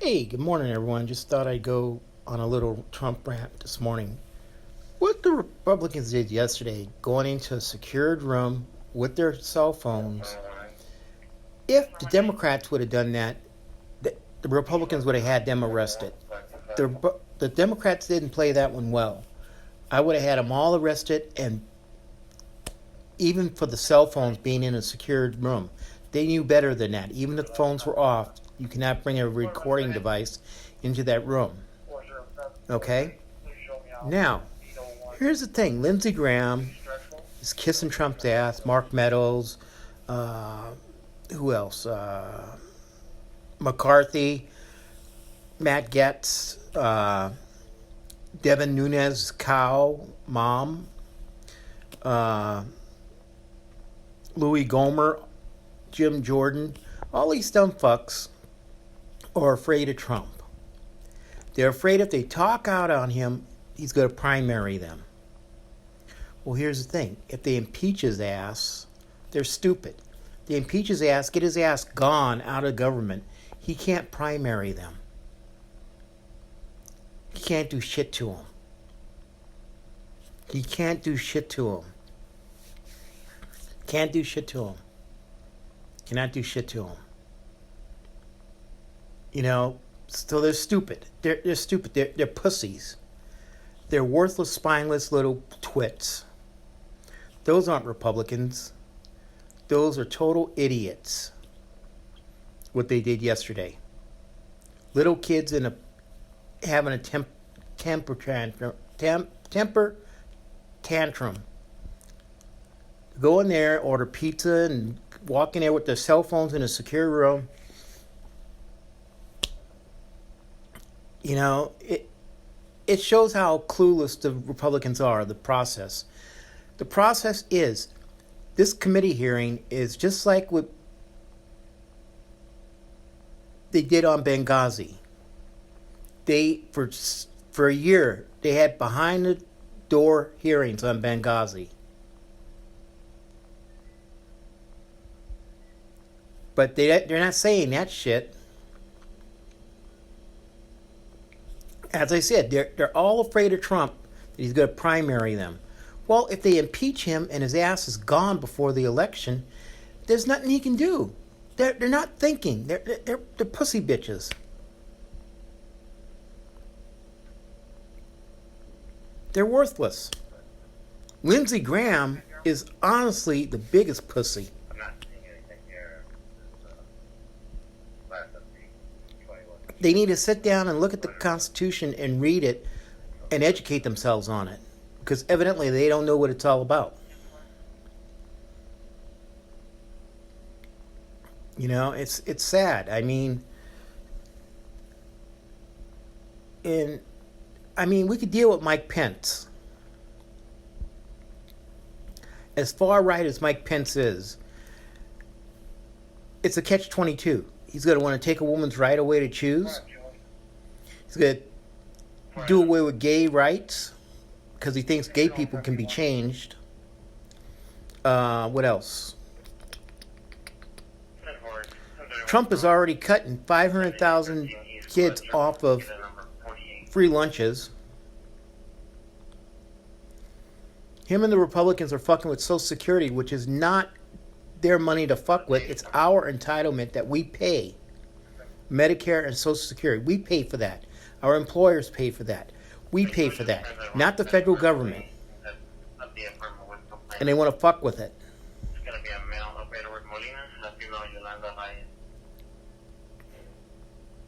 Hey, good morning, everyone. Just thought I'd go on a little Trump rant this morning. What the Republicans did yesterday, going into a secured room with their cell phones, if the Democrats would have done that, the Republicans would have had them arrested. The Democrats didn't play that one well. I would have had them all arrested, and even for the cell phones being in a secured room, they knew better than that. Even if the phones were off, you cannot bring a recording device into that room. Okay? Now, here's the thing. Lindsey Graham is kissing Trump's ass. Mark Meadows. Who else? McCarthy. Matt Gaetz. Devin Nunes' cow mom. Louis Gohmert. Jim Jordan. All these dumb fucks are afraid of Trump. They're afraid if they talk out on him, he's going to primary them. Well, here's the thing. If they impeach his ass, they're stupid. They impeach his ass, get his ass gone out of government. He can't primary them. He can't do shit to them. He can't do shit to them. Can't do shit to them. Cannot do shit to them. You know, so they're stupid. They're stupid. They're pussies. They're worthless, spineless little twits. Those aren't Republicans. Those are total idiots. What they did yesterday. Little kids having a temper tantrum. Go in there, order pizza, and walk in there with their cell phones in a secure room. You know, it shows how clueless the Republicans are, the process. The process is, this committee hearing is just like what they did on Benghazi. They, for a year, they had behind the door hearings on Benghazi. But they're not saying that shit. As I said, they're all afraid of Trump, that he's going to primary them. Well, if they impeach him and his ass is gone before the election, there's nothing he can do. They're not thinking. They're pussy bitches. They're worthless. Lindsey Graham is honestly the biggest pussy. They need to sit down and look at the Constitution and read it and educate themselves on it. Because evidently they don't know what it's all about. You know, it's sad. I mean, we could deal with Mike Pence. As far right as Mike Pence is, it's a catch-22. He's going to want to take a woman's right away to choose. He's going to do away with gay rights because he thinks gay people can be changed. What else? Trump is already cutting 500,000 kids off of free lunches. Him and the Republicans are fucking with Social Security, which is not their money to fuck with. It's our entitlement that we pay. Medicare and Social Security. We pay for that. Our employers pay for that. We pay for that. Not the federal government. And they want to fuck with it.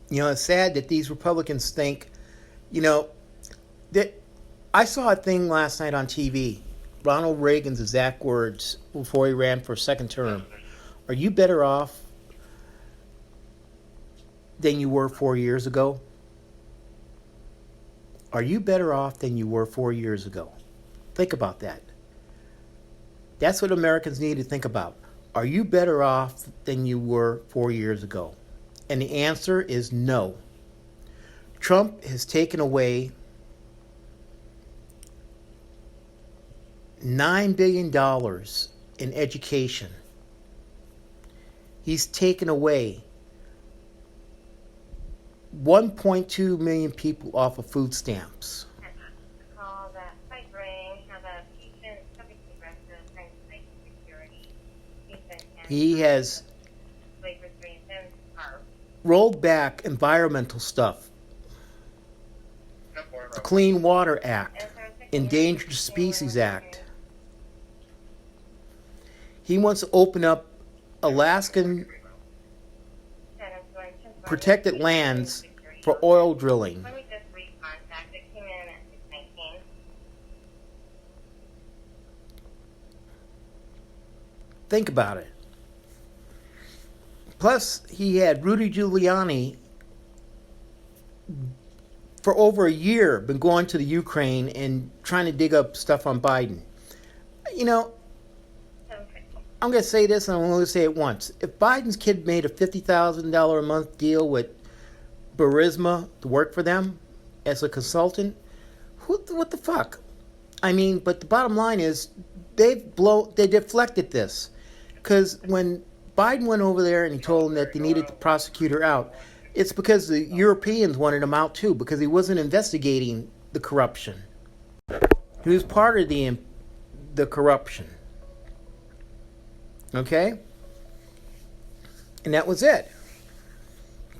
You know, it's sad that these Republicans think, you know, that I saw a thing last night on TV. Ronald Reagan's exact words before he ran for a second term. Are you better off than you were 4 years ago? Are you better off than you were 4 years ago? Think about that. That's what Americans need to think about. Are you better off than you were 4 years ago? And the answer is no. Trump has taken away $9 billion in education. He's taken away 1.2 million people off of food stamps. He has rolled back environmental stuff. The Clean Water Act, Endangered Species Act. He wants to open up Alaskan protected lands for oil drilling. Think about it. Plus, he had Rudy Giuliani for over a year been going to the Ukraine and trying to dig up stuff on Biden. You know, I'm going to say this and I'm going to say it once. If Biden's kid made a $50,000 a month deal with Burisma to work for them as a consultant, what the fuck? I mean, but the bottom line is they deflected this. Because when Biden went over there and he told them that they needed the prosecutor out, it's because the Europeans wanted him out too, because he wasn't investigating the corruption. He was part of the corruption. Okay? And that was it.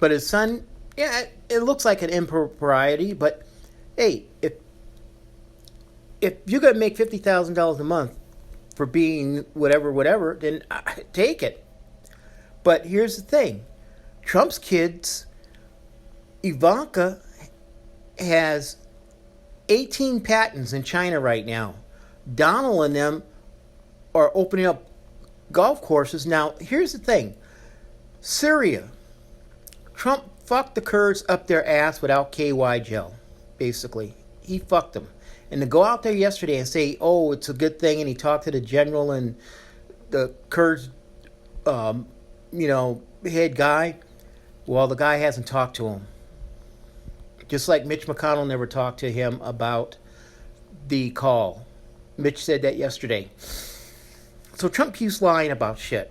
But his son, yeah, it looks like an impropriety, but hey, if you're going to make $50,000 a month for being whatever, then take it. But here's the thing. Trump's kids, Ivanka has 18 patents in China right now. Donald and them are opening up golf courses. Now, here's the thing. Syria. Trump fucked the Kurds up their ass without KY gel, basically. He fucked them. And to go out there yesterday and say, oh, it's a good thing, and he talked to the general and the Kurds, head guy, well, the guy hasn't talked to him. Just like Mitch McConnell never talked to him about the call. Mitch said that yesterday. So Trump keeps lying about shit.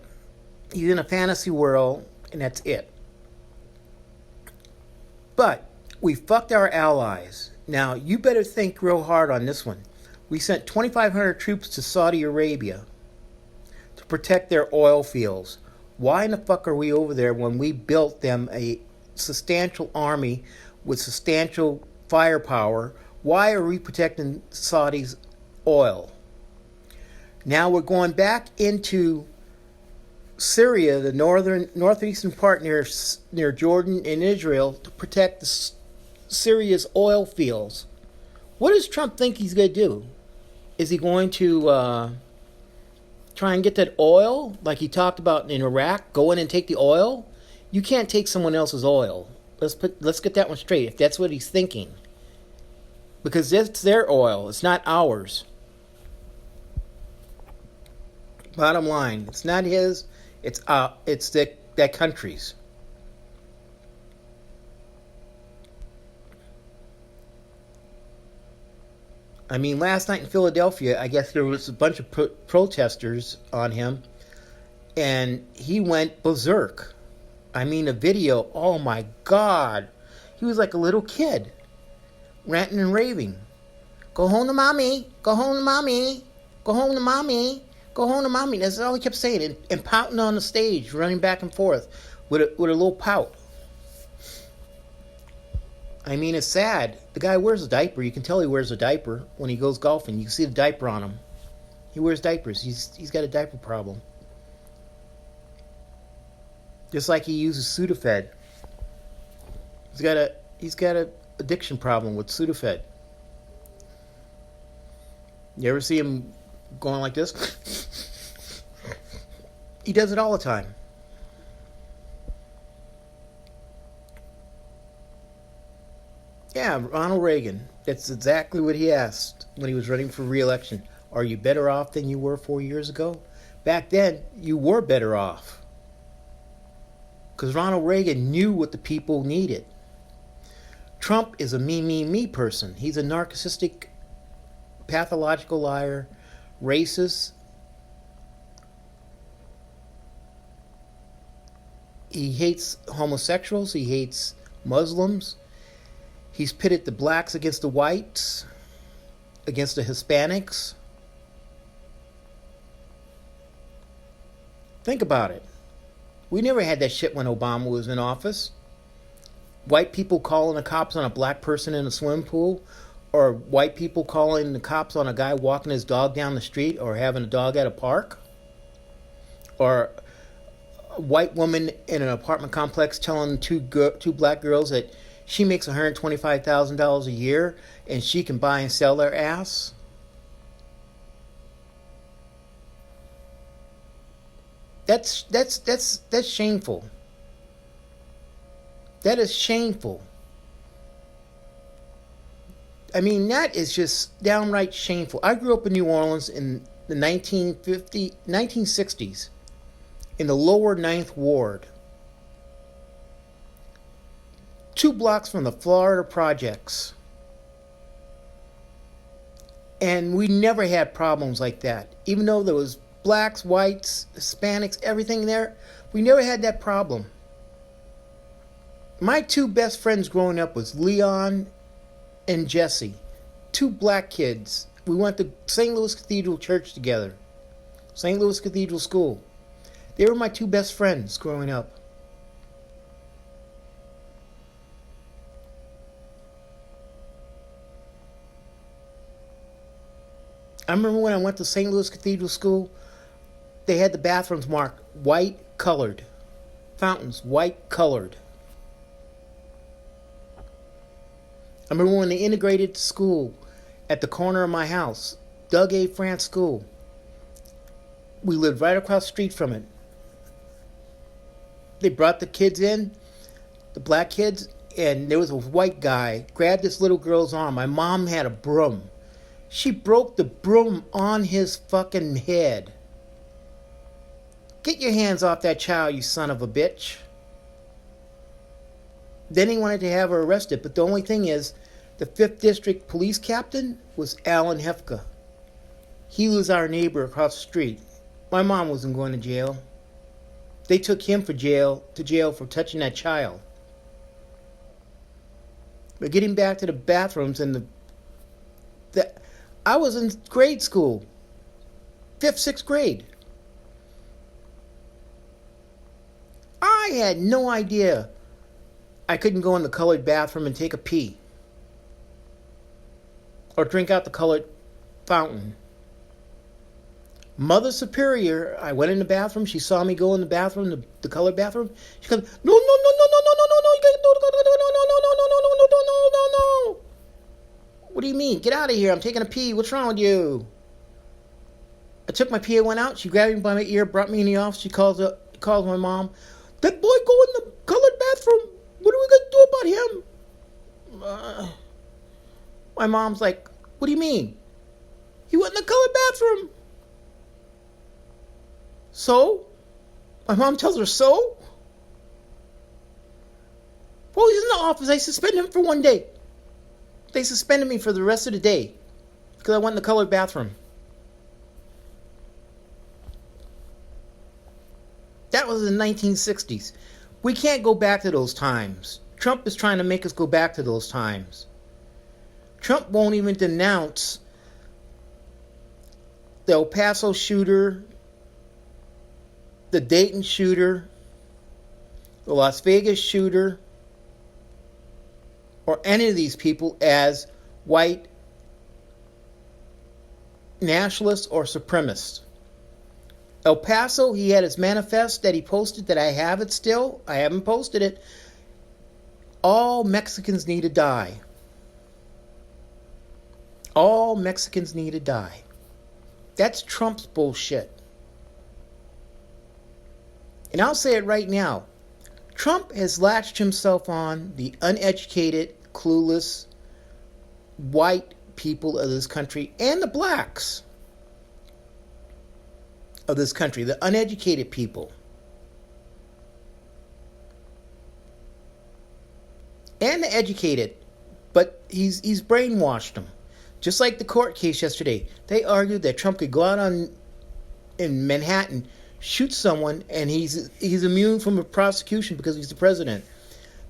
He's in a fantasy world, and that's it. But we fucked our allies. Now, you better think real hard on this one. We sent 2,500 troops to Saudi Arabia to protect their oil fields. Why in the fuck are we over there when we built them a substantial army with substantial firepower? Why are we protecting Saudi's oil? Now we're going back into Syria, the northeastern part near Jordan and Israel, to protect Syria's oil fields. What does Trump think he's going to do? Is he going to try and get that oil like he talked about in Iraq? Go in and take the oil? You can't take someone else's oil. Let's get that one straight, if that's what he's thinking. Because it's their oil. It's not ours. Bottom line, it's not his. It's that country's. I mean, last night in Philadelphia, I guess there was a bunch of protesters on him, and he went berserk. I mean, a video, oh my God. He was like a little kid, ranting and raving. Go home to mommy, go home to mommy, go home to mommy, go home to mommy. That's all he kept saying, and pouting on the stage, running back and forth with a little pout. I mean, it's sad. The guy wears a diaper. You can tell he wears a diaper when he goes golfing. You can see the diaper on him. He wears diapers. He's got a diaper problem. Just like he uses Sudafed. He's got a addiction problem with Sudafed. You ever see him going like this? He does it all the time. Yeah, Ronald Reagan. That's exactly what he asked when he was running for re-election. Are you better off than you were 4 years ago? Back then, you were better off. Because Ronald Reagan knew what the people needed. Trump is a me person. He's a narcissistic, pathological liar, racist. He hates homosexuals. He hates Muslims. He's pitted the blacks against the whites, against the Hispanics. Think about it. We never had that shit when Obama was in office. White people calling the cops on a black person in a swimming pool, or white people calling the cops on a guy walking his dog down the street or having a dog at a park, or a white woman in an apartment complex telling two black girls that she makes $125,000 a year and she can buy and sell their ass. That's shameful. That is shameful. I mean, that is just downright shameful. I grew up in New Orleans in the 1960s in the lower 9th Ward. 2 blocks from the Florida projects. And we never had problems like that. Even though there was blacks, whites, Hispanics, everything there, we never had that problem. My 2 best friends growing up was Leon and Jesse, 2 black kids. We went to St. Louis Cathedral Church together, St. Louis Cathedral School. They were my 2 best friends growing up. I remember when I went to St. Louis Cathedral School, they had the bathrooms marked white colored. Fountains, white colored. I remember when they integrated school at the corner of my house, Doug A. France School. We lived right across the street from it. They brought the kids in, the black kids, and there was a white guy, grabbed this little girl's arm. My mom had a broom. She broke the broom on his fucking head. Get your hands off that child, you son of a bitch. Then he wanted to have her arrested, but the only thing is, the 5th District Police Captain was Alan Hefka. He was our neighbor across the street. My mom wasn't going to jail. They took him to jail for touching that child. But getting back to the bathrooms and I was in grade school, 5th, 6th grade. I had no idea I couldn't go in the colored bathroom and take a pee. Or drink out the colored fountain. Mother Superior, I went in the bathroom. She saw me go in the bathroom, the colored bathroom. She goes, no, you gotta no. What do you mean? Get out of here. I'm taking a pee. What's wrong with you? I took my pee and went out. She grabbed me by my ear, brought me in the office. She calls my mom. That boy go in the colored bathroom. What are we going to do about him? My mom's like, what do you mean? He went in the colored bathroom. So? My mom tells her, so? Well, he's in the office. I suspended him for 1 day. They suspended me for the rest of the day because I went in the colored bathroom. That was in the 1960s. We can't go back to those times. Trump is trying to make us go back to those times. Trump won't even denounce the El Paso shooter, the Dayton shooter, the Las Vegas shooter, or any of these people as white nationalists or supremacists. El Paso, he had his manifest that he posted, that I have it still. I haven't posted it. All Mexicans need to die. All Mexicans need to die. That's Trump's bullshit. And I'll say it right now. Trump has latched himself on the uneducated, clueless, white people of this country and the blacks of this country, the uneducated people. And the educated, but he's brainwashed them. Just like the court case yesterday. They argued that Trump could go out in Manhattan, shoot someone, and he's immune from a prosecution because he's the president.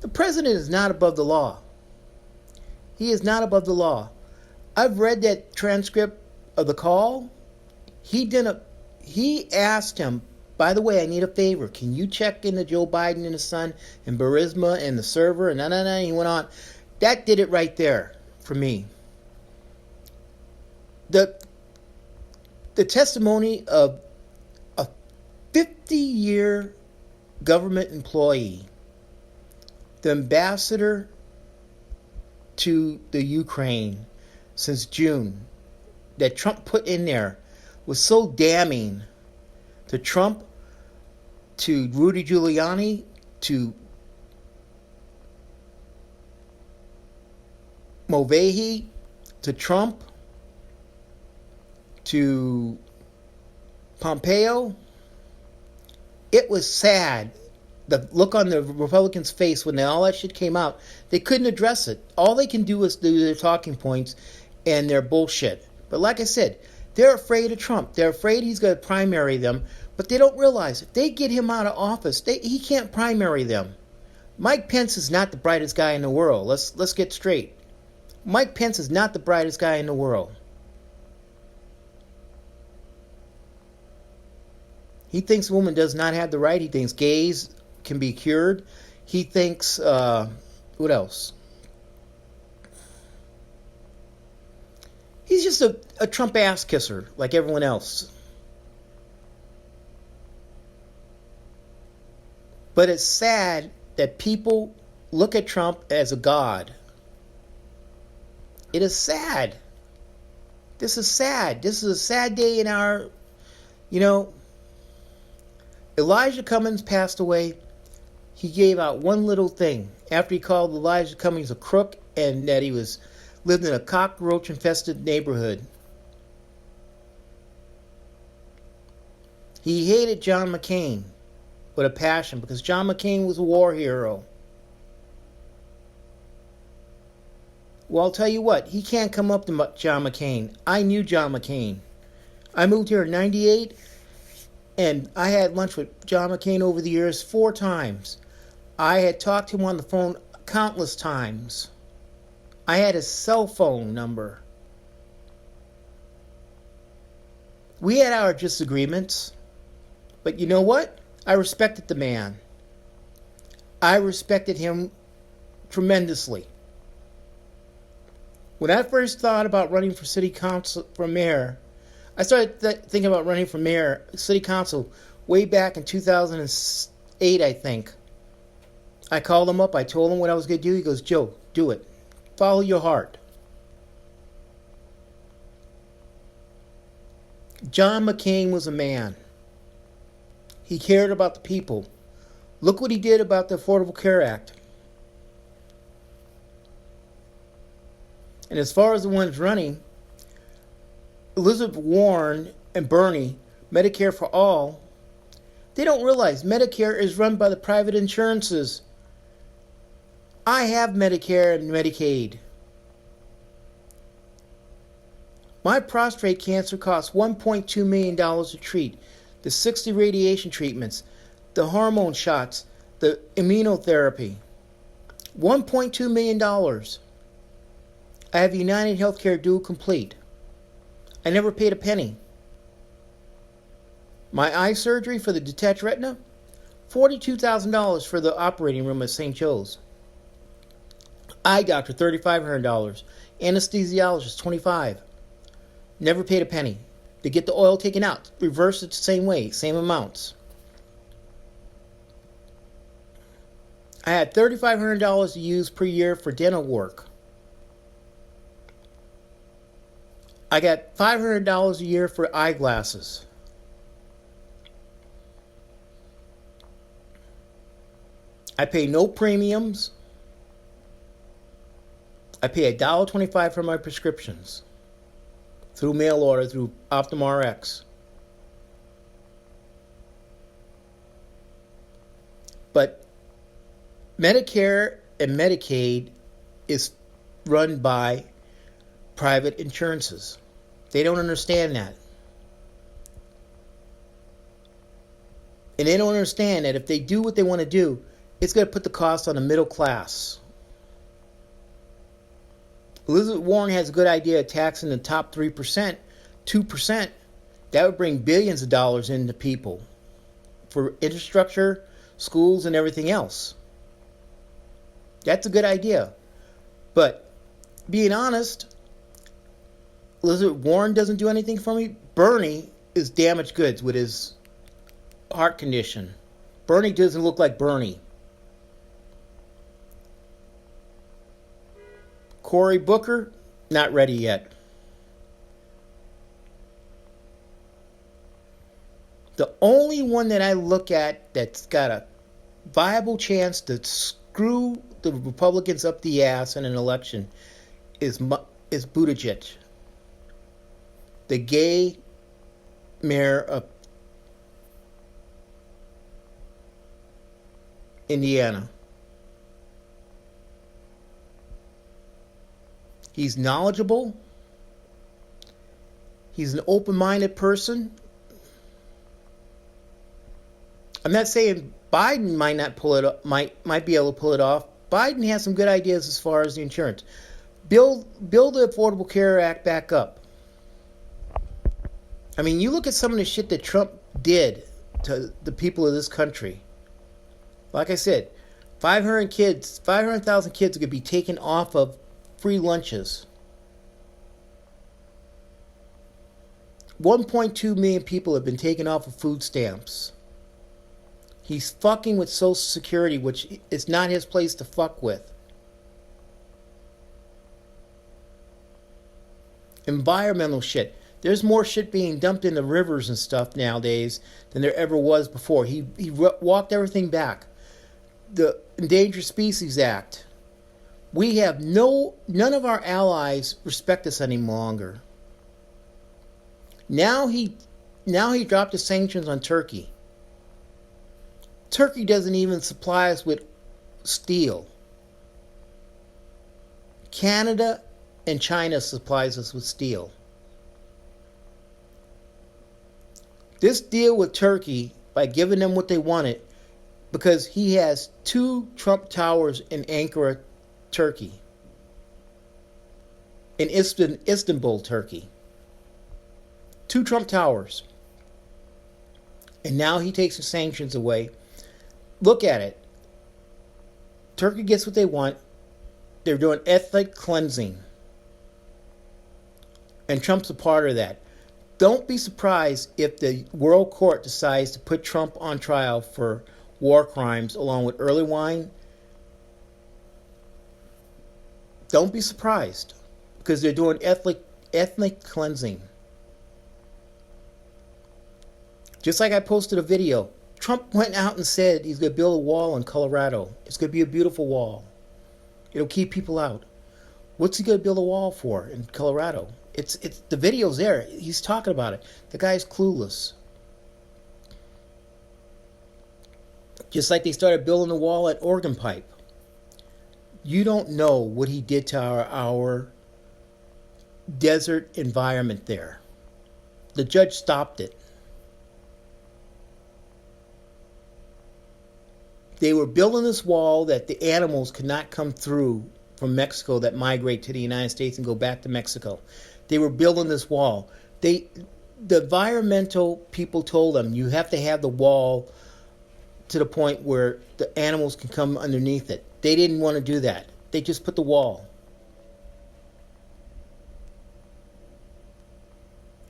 The president is not above the law. He is not above the law. I've read that transcript of the call. He asked him, by the way, I need a favor. Can you check into Joe Biden and his son and Burisma and the server? And he went on. That did it right there for me. The testimony of a 50-year government employee, the ambassador to the Ukraine since June, that Trump put in there was so damning to Trump, to Rudy Giuliani, to Mulvaney, to Trump, to Pompeo. It was sad. The look on the Republicans' face when all that shit came out, they couldn't address it. All they can do is do their talking points and their bullshit. But like I said, they're afraid of Trump. They're afraid he's going to primary them. But they don't realize if they get him out of office, he can't primary them. Mike Pence is not the brightest guy in the world. Let's get straight. Mike Pence is not the brightest guy in the world. He thinks a woman does not have the right. He thinks gays can be cured. He thinks, what else? He's just a Trump ass kisser like everyone else. But it's sad that people look at Trump as a god. It is sad. This is sad. This is a sad day in our, Elijah Cummings passed away. He gave out one little thing after he called Elijah Cummings a crook and that he lived in a cockroach-infested neighborhood. He hated John McCain with a passion because John McCain was a war hero. Well, I'll tell you what, he can't come up to John McCain. I knew John McCain. I moved here in 98, and I had lunch with John McCain over the years 4 times. I had talked to him on the phone countless times. I had his cell phone number. We had our disagreements, but you know what? I respected the man. I respected him tremendously. When I first thought about running for city council, for mayor, I started thinking about running for mayor, city council, way back in 2008, I think. I called him up. I told him what I was going to do. He goes, Joe, do it. Follow your heart. John McCain was a man. He cared about the people. Look what he did about the Affordable Care Act. And as far as the ones running, Elizabeth Warren and Bernie, Medicare for All, they don't realize Medicare is run by the private insurances. I have Medicare and Medicaid. My prostate cancer costs $1.2 million to treat. The 60 radiation treatments, the hormone shots, the immunotherapy. $1.2 million. I have United Healthcare Dual Complete. I never paid a penny. My eye surgery for the detached retina, $42,000 for the operating room at St. Joe's. Eye doctor, $3,500. Anesthesiologist, $25,000. Never paid a penny. To get the oil taken out, reverse it the same way, same amounts. I had $3,500 to use per year for dental work. I got $500 a year for eyeglasses. I pay no premiums. I pay $1.25 for my prescriptions. Through mail order, through OptumRx. But Medicare and Medicaid is run by private insurances. They don't understand that. And they don't understand that if they do what they want to do, it's going to put the cost on the middle class. Elizabeth Warren has a good idea of taxing the top 3%, 2%. That would bring billions of dollars into people for infrastructure, schools, and everything else. That's a good idea. But being honest, Elizabeth Warren doesn't do anything for me. Bernie is damaged goods with his heart condition. Bernie doesn't look like Bernie. Cory Booker, not ready yet. The only one that I look at that's got a viable chance to screw the Republicans up the ass in an election is Buttigieg, the gay mayor of Indiana. He's knowledgeable. He's an open-minded person. I'm not saying Biden might not pull it up, might be able to pull it off. Biden has some good ideas as far as the insurance. Build the Affordable Care Act back up. I mean, you look at some of the shit that Trump did to the people of this country. Like I said, 500,000 kids could be taken off of free lunches. 1.2 million people have been taken off of food stamps. He's fucking with Social Security, which is not his place to fuck with. Environmental shit. There's more shit being dumped in the rivers and stuff nowadays than there ever was before. He walked everything back. The Endangered Species Act. We have none of our allies respect us any longer. Now he dropped the sanctions on Turkey. Turkey doesn't even supply us with steel. Canada and China supplies us with steel. This deal with Turkey, by giving them what they wanted, because he has 2 Trump towers in Ankara, Turkey. In Istanbul, Turkey. 2 Trump towers. And now he takes the sanctions away. Look at it. Turkey gets what they want. They're doing ethnic cleansing. And Trump's a part of that. Don't be surprised if the World Court decides to put Trump on trial for war crimes along with early wine. Don't be surprised, because they're doing ethnic cleansing. Just like I posted a video, Trump went out and said he's going to build a wall in Colorado. It's going to be a beautiful wall. It'll keep people out. What's he going to build a wall for in Colorado? It's the video's there. He's talking about it. The guy's clueless. Just like they started building the wall at Oregon Pipe. You don't know what he did to our desert environment there. The judge stopped it. They were building this wall that the animals could not come through from Mexico that migrate to the United States and go back to Mexico. They were building this wall. The environmental people told them, you have to have the wall to the point where the animals can come underneath it. They didn't want to do that. They just put the wall.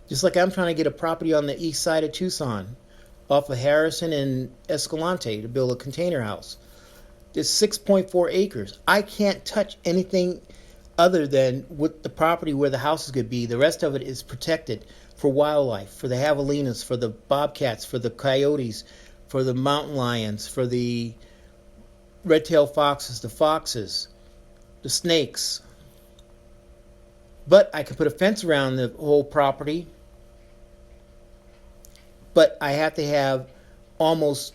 Just like I'm trying to get a property on the east side of Tucson, off of Harrison and Escalante, to build a container house. There's 6.4 acres. I can't touch anything other than with the property where the house is going to be. The rest of it is protected for wildlife, for the javelinas, for the bobcats, for the coyotes, for the mountain lions, for the red-tailed foxes, the snakes. But I can put a fence around the whole property. But I have to have almost,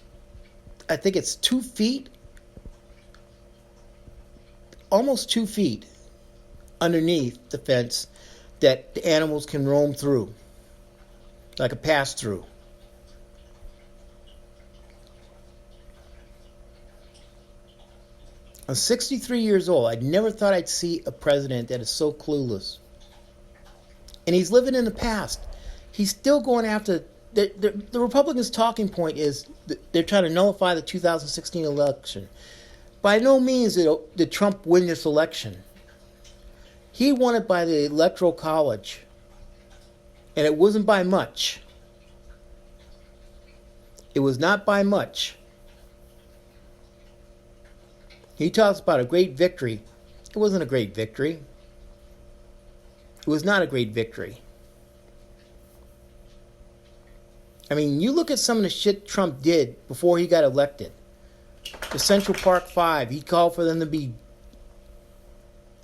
I think it's 2 feet, almost 2 feet underneath the fence that the animals can roam through, like a pass-through. I'm 63 years old. I never thought I'd see a president that is so clueless. And he's living in the past. He's still going after. The Republicans' talking point is they're trying to nullify the 2016 election. By no means did Trump win this election. He won it by the Electoral College. And it wasn't by much. It was not by much. He talks about a great victory. It wasn't a great victory. It was not a great victory. I mean, you look at some of the shit Trump did before he got elected. The Central Park Five, he called for them to be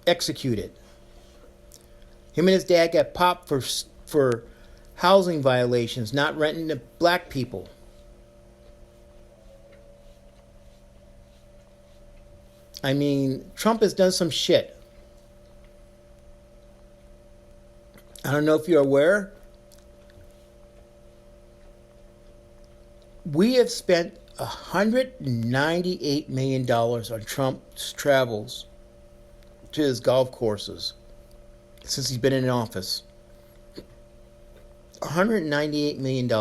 executed. Him and his dad got popped for housing violations, not renting to black people. I mean, Trump has done some shit. I don't know if you're aware. We have spent $198 million on Trump's travels to his golf courses since he's been in office. $198 million.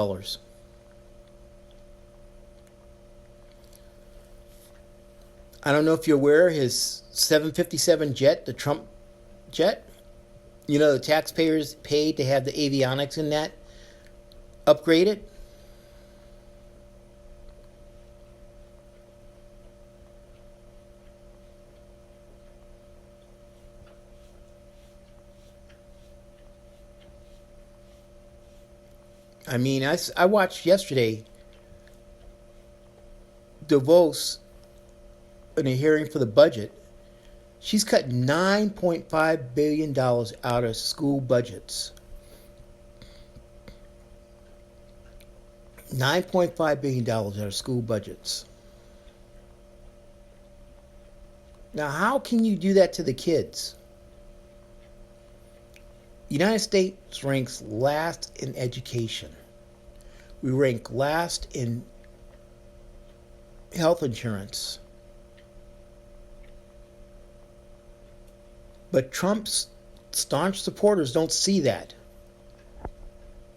I don't know if you're aware, his 757 jet, the Trump jet, you know, the taxpayers paid to have the avionics in that upgraded. I mean, I watched yesterday DeVos in a hearing for the budget. She's cut $9.5 billion out of school budgets. $9.5 billion out of school budgets. Now, how can you do that to the kids? The United States ranks last in education. We rank last in health insurance. But Trump's staunch supporters don't see that.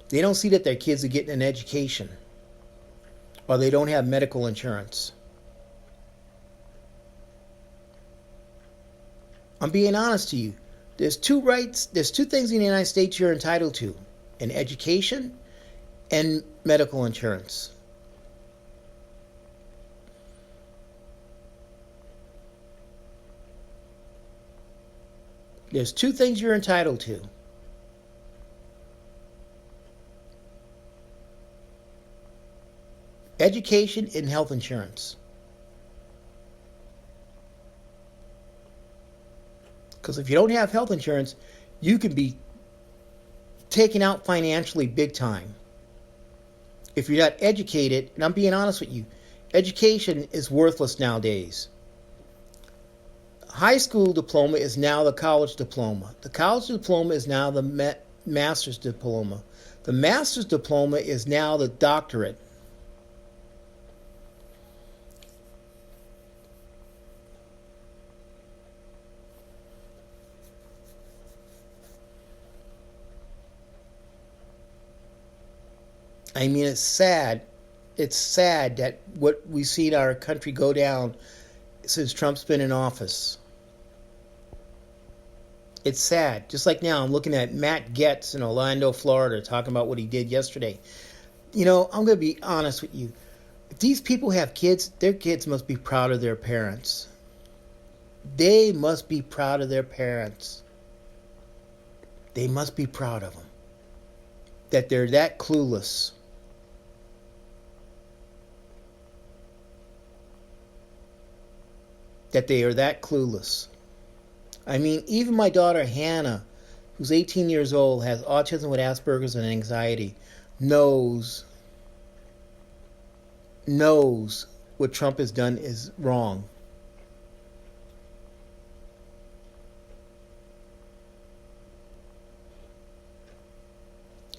They don't see that their kids are getting an education, or they don't have medical insurance. I'm being honest to you. There's two things in the United States you're entitled to: an education and medical insurance. There's two things you're entitled to. Education and health insurance. Because if you don't have health insurance, you can be taken out financially big time. If you're not educated, and I'm being honest with you, education is worthless nowadays. High school diploma is now the college diploma. The college diploma is now the master's diploma. The master's diploma is now the doctorate. I mean, it's sad. It's sad that what we've seen our country go down since Trump's been in office. It's sad. Just like now, I'm looking at Matt Getz in Orlando, Florida, talking about what he did yesterday. You know, I'm going to be honest with you. If these people have kids, their kids must be proud of their parents. They must be proud of their parents. They must be proud of them. That they're that clueless. That they are that clueless. I mean, even my daughter Hannah, who's 18 years old, has autism with Asperger's and anxiety, knows what Trump has done is wrong.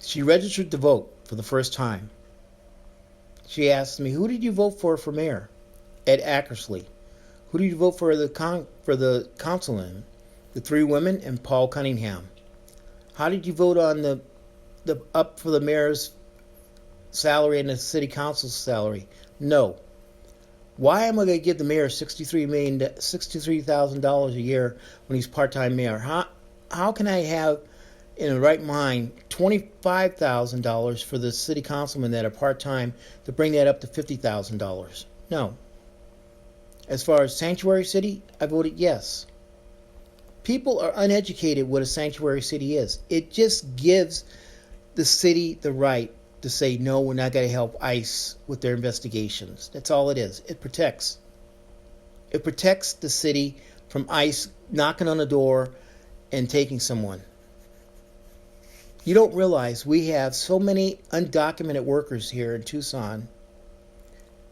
She registered to vote for the first time. She asked me, "Who did you vote for mayor?" Ed Ackersley. Who did you vote for the councilman? The three women and Paul Cunningham. How did you vote on the up for the mayor's salary and the city council's salary? No. Why am I going to give the mayor $63,000 a year when he's part-time mayor? How can I have in the right mind $25,000 for the city councilmen that are part-time to bring that up to $50,000? No. As far as sanctuary city, I voted yes. People are uneducated what a sanctuary city is. It just gives the city the right to say, no, we're not going to help ICE with their investigations. That's all it is. It protects. It protects the city from ICE knocking on the door and taking someone. You don't realize we have so many undocumented workers here in Tucson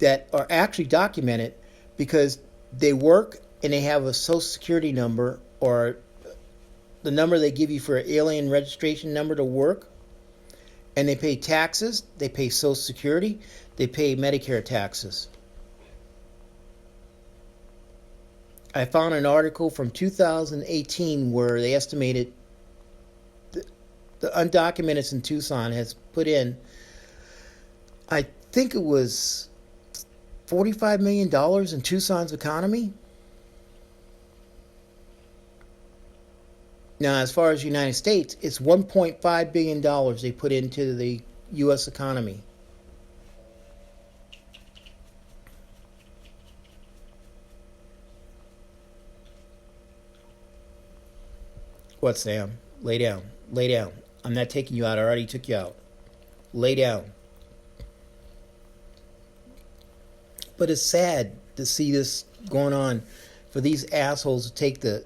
that are actually documented because they work and they have a social security number or the number they give you for an alien registration number to work. And they pay taxes, they pay Social Security, they pay Medicare taxes. I found an article from 2018 where they estimated the undocumented in Tucson has put in, I think it was $45 million in Tucson's economy. Now, as far as the United States, it's $1.5 billion they put into the U.S. economy. What, Sam? Lay down. Lay down. I'm not taking you out. I already took you out. Lay down. But it's sad to see this going on for these assholes to take a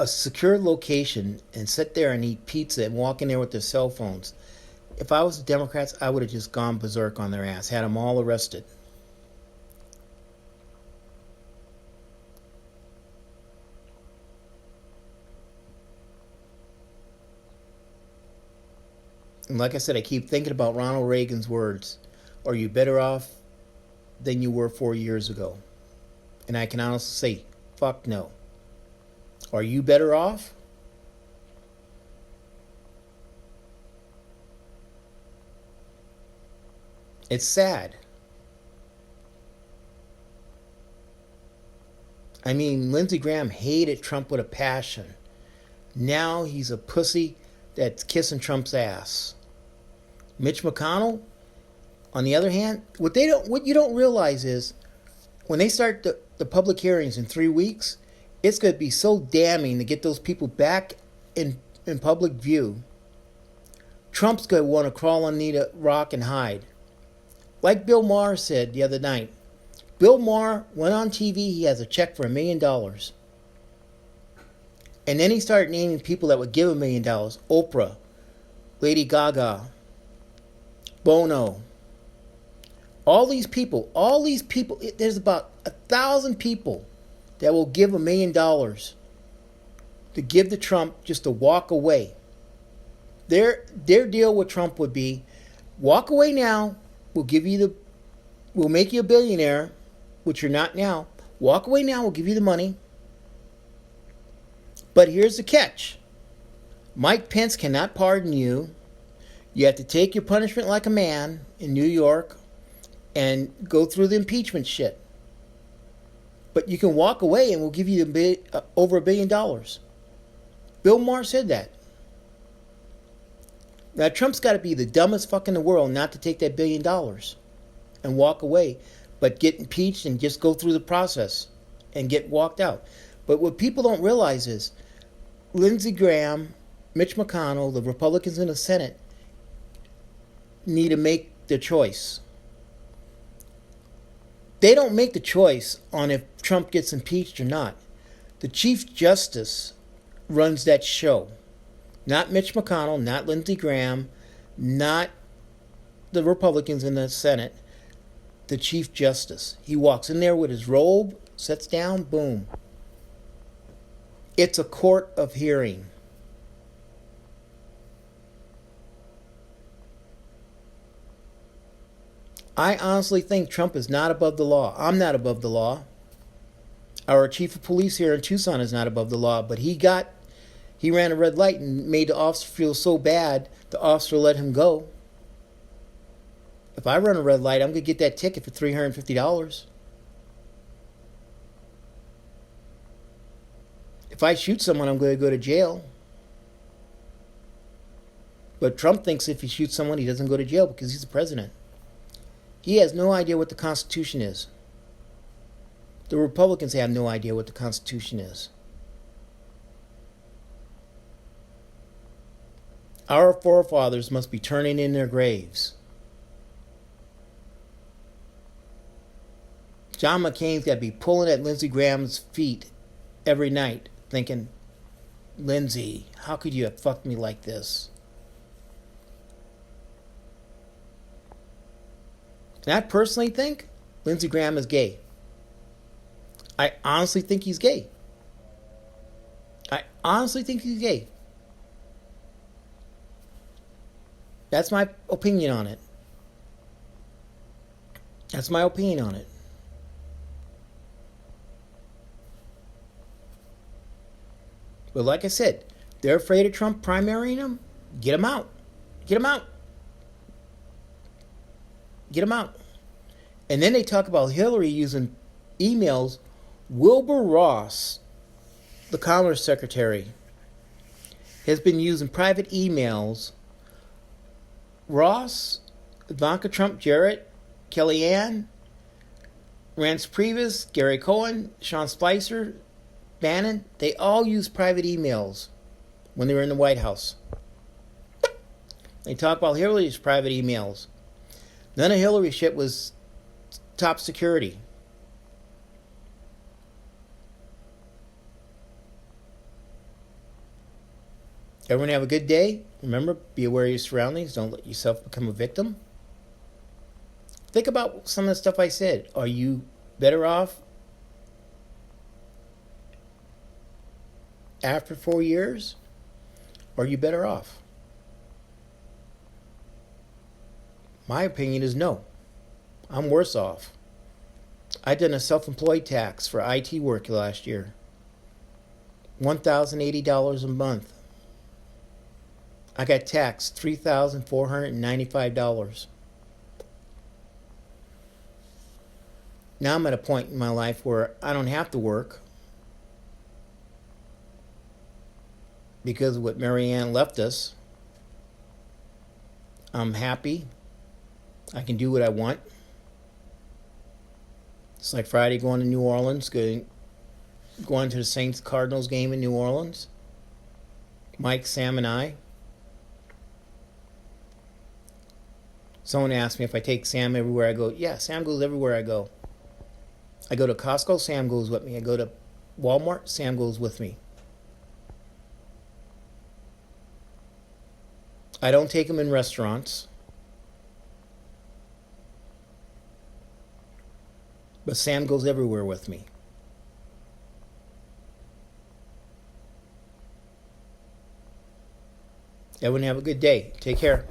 secure location and sit there and eat pizza and walk in there with their cell phones. If I was the Democrats, I would have just gone berserk on their ass, had them all arrested. And like I said, I keep thinking about Ronald Reagan's words. Are you better off than you were 4 years ago? And I can honestly say, fuck no. Are you better off? It's sad. I mean, Lindsey Graham hated Trump with a passion. Now he's a pussy that's kissing Trump's ass. Mitch McConnell, on the other hand, what you don't realize is when they start the public hearings in 3 weeks, it's going to be so damning to get those people back in public view. Trump's going to want to crawl underneath a rock and hide. Like Bill Maher said the other night. Bill Maher went on TV, he has a check for $1 million. And then he started naming people that would give $1 million. Oprah, Lady Gaga, Bono. All these people, there's about 1,000 people that will give $1 million to give to Trump just to walk away. Their deal with Trump would be, walk away now, we'll make you a billionaire, which you're not now. Walk away now, we'll give you the money. But here's the catch. Mike Pence cannot pardon you. You have to take your punishment like a man in New York and go through the impeachment shit. But you can walk away and we'll give you over $1 billion. Bill Maher said that. Now, Trump's got to be the dumbest fuck in the world not to take that $1 billion and walk away, but get impeached and just go through the process and get walked out. But what people don't realize is Lindsey Graham, Mitch McConnell, the Republicans in the Senate need to make their choice. They don't make the choice on if Trump gets impeached or not. The Chief Justice runs that show. Not Mitch McConnell, not Lindsey Graham, not the Republicans in the Senate. The Chief Justice. He walks in there with his robe, sits down, boom. It's a court of hearing. I honestly think Trump is not above the law. I'm not above the law. Our chief of police here in Tucson is not above the law, but he ran a red light and made the officer feel so bad, the officer let him go. If I run a red light, I'm going to get that ticket for $350. If I shoot someone, I'm going to go to jail. But Trump thinks if he shoots someone, he doesn't go to jail because he's the president. He has no idea what the Constitution is. The Republicans have no idea what the Constitution is. Our forefathers must be turning in their graves. John McCain's got to be pulling at Lindsey Graham's feet every night, thinking, Lindsey, how could you have fucked me like this? And I personally think Lindsey Graham is gay. I honestly think he's gay. I honestly think he's gay. That's my opinion on it. That's my opinion on it. But like I said, they're afraid of Trump primarying him. Get him out. Get him out. Get him out. And then they talk about Hillary using emails. Wilbur Ross, the Commerce Secretary, has been using private emails. Ross, Ivanka Trump, Jarrett, Kellyanne, Rance Priebus, Gary Cohen, Sean Spicer, Bannon, they all use private emails when they were in the White House. They talk about Hillary's private emails. None of Hillary's shit was top security. Everyone have a good day. Remember, be aware of your surroundings. Don't let yourself become a victim. Think about some of the stuff I said. Are you better off after 4 years? Or are you better off? My opinion is no. I'm worse off. I did a self-employed tax for IT work last year. $1,080 a month. I got taxed $3,495. Now I'm at a point in my life where I don't have to work because of what Marianne left us. I'm happy. I can do what I want. It's like Friday going to New Orleans, going to the Saints-Cardinals game in New Orleans. Mike, Sam, and I. Someone asked me if I take Sam everywhere I go. Yeah, Sam goes everywhere I go. I go to Costco, Sam goes with me. I go to Walmart, Sam goes with me. I don't take him in restaurants. But Sam goes everywhere with me. Everyone have a good day. Take care.